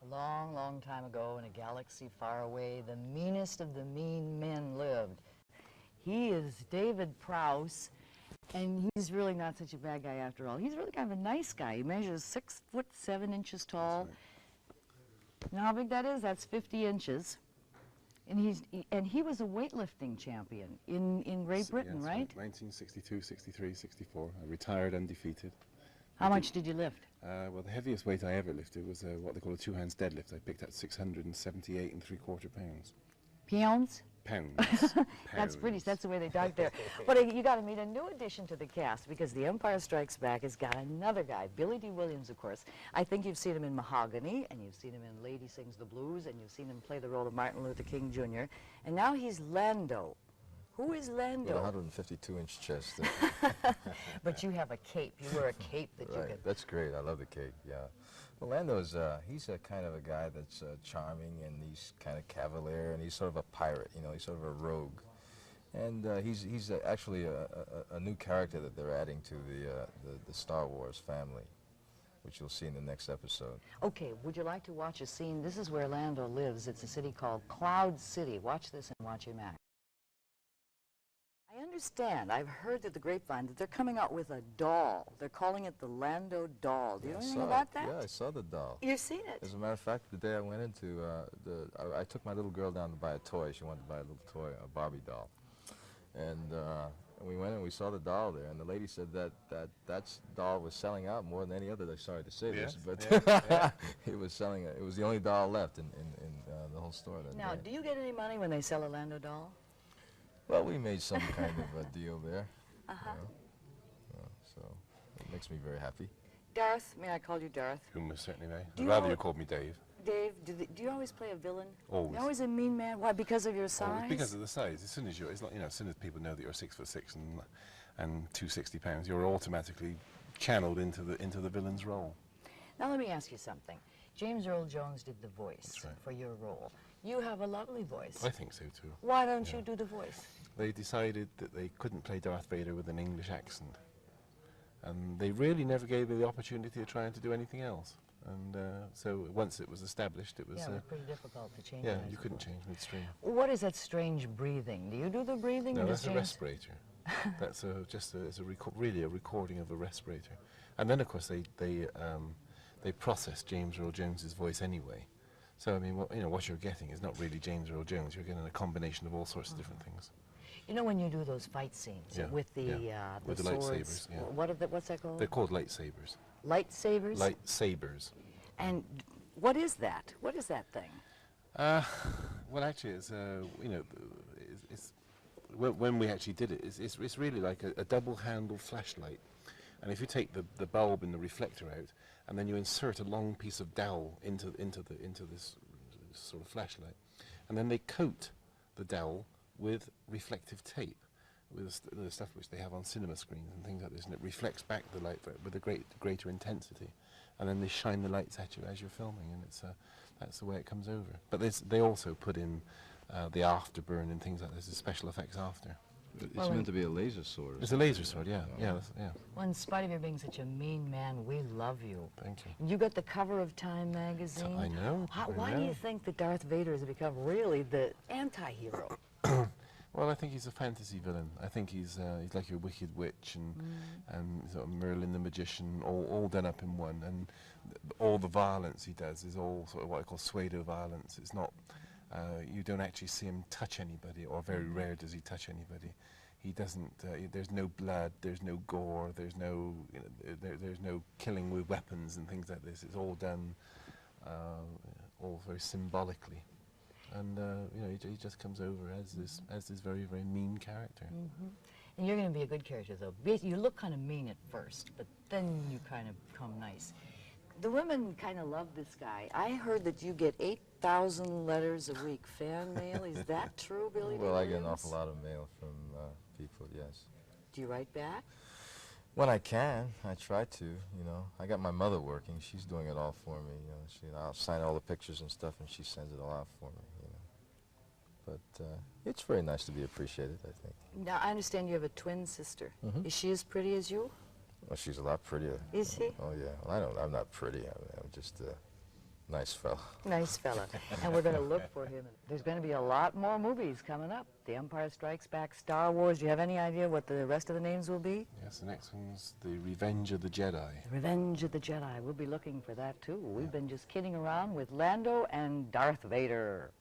Long, long time ago in a galaxy far away, the meanest of the mean men lived. He is David Prowse, and he's really not such a bad guy after all. He's really kind of a nice guy. He measures 6'7" tall. Right. You know how big that is? That's 50 inches. And he was a weightlifting champion in Great Britain, Yes, right? 1962, 63, 64. I retired undefeated. How much did you lift? Well, the heaviest weight I ever lifted was what they call a two-hands deadlift. I picked up 678 and 3/4 pounds. Pounds? Pounds. That's British. That's the way they talk there. But you got to meet a new addition to the cast, because The Empire Strikes Back has got another guy, Billy D. Williams, of course. I think you've seen him in Mahogany, and you've seen him in Lady Sings the Blues, and you've seen him play the role of Martin Luther King Jr. And now he's Lando. Who is Lando? Got a 152-inch chest. But you have a cape. You wear a cape that you can... That's great. I love the cape, yeah. Well, Lando's, he's a kind of a guy that's charming, and he's kind of cavalier, and he's sort of a pirate, you know, he's sort of a rogue. And he's actually a new character that they're adding to the Star Wars family, which you'll see in the next episode. Okay, would you like to watch a scene? This is where Lando lives. It's a city called Cloud City. Watch this and watch him act. I understand, I've heard through the grapevine that they're coming out with a doll. They're calling it the Lando doll. Do you know anything about that? Yeah, I saw the doll. You've seen it? As a matter of fact, the day I went into, I took my little girl down to buy a toy. She wanted to buy a little toy, a Barbie doll. And we went and we saw the doll there, and the lady said that doll was selling out more than any other. I'm sorry to say this, but it was selling. It was the only doll left in the whole store that Now, day. do you get any money when they sell a Lando doll? Well, we made some kind of a deal there. Uh-huh. You know, so it makes me very happy. Darth, may I call you Darth? You most certainly may. Do I'd you rather al- you called me Dave. Dave, do you always play a villain? Always. You're always a mean man? Why, because of your size? Always. Because of the size. As soon as you're, it's like, you know, as soon as people know that you're 6'6" and 260 pounds, you're automatically channeled into the villain's role. Now let me ask you something. James Earl Jones did the voice That's right. for your role. You have a lovely voice. I think so too. Why don't you do the voice? They decided that they couldn't play Darth Vader with an English accent, and they really never gave me the opportunity of trying to do anything else. And so once it was established, it was... Yeah, it was pretty difficult to change. yeah, that, you couldn't change midstream. What is that strange breathing? Do you do the breathing? No, or that's does a James... respirator. That's really a recording of a respirator. And then, of course, they process James Earl Jones's voice anyway. So, I mean, what you're getting is not really James Earl Jones. You're getting a combination of all sorts of different things. You know when you do those fight scenes with the with the swords, lightsabers, yeah. What's that called? They're called lightsabers. Lightsabers? Lightsabers. And what is that? What is that thing? Well, actually, it's when we actually did it, it's really like a double-handled flashlight. And if you take the bulb and the reflector out, and then you insert a long piece of dowel into this sort of flashlight, and then they coat the dowel with reflective tape, with the stuff which they have on cinema screens and things like this, and it reflects back the light with a greater intensity, and then they shine the lights at you as you're filming, and that's the way it comes over. But they also put in the afterburn and things like this, the special effects after. It's meant to be a laser sword. It's a laser sword, yeah, yeah. Well, in spite of your being such a mean man, we love you. Thank you. You got the cover of Time magazine. I know. Why do you think that Darth Vader has become really the anti-hero? Well, I think he's a fantasy villain. I think he's like your Wicked Witch and sort of Merlin the Magician, all done up in one. And all the violence he does is all sort of what I call pseudo violence. It's not. You don't actually see him touch anybody, or very rare does he touch anybody. He doesn't. There's no blood. There's no gore. There's no. There's no killing with weapons and things like this. It's all done, all very symbolically, and he just comes over as this very mean character. Mm-hmm. And you're going to be a good character, though. You look kind of mean at first, but then you kind of become nice. The women kind of love this guy. I heard that you get 8,000 letters a week, fan mail. Is that true, Billy? Well, I get an awful lot of mail from people, yes. Do you write back? When I can, I try to, you know. I got my mother working. She's doing it all for me, you know. I'll sign all the pictures and stuff, and she sends it all out for me, you know. But it's very nice to be appreciated, I think. Now, I understand you have a twin sister. Mm-hmm. Is she as pretty as you? Well, she's a lot prettier. Is she? Oh, yeah. Well, I'm not pretty. I'm just Nice fella. Nice fella. And we're going to look for him. There's going to be a lot more movies coming up. The Empire Strikes Back, Star Wars. Do you have any idea what the rest of the names will be? Yes, the next one's The Revenge of the Jedi. Revenge of the Jedi. We'll be looking for that, too. We've been just kidding around with Lando and Darth Vader.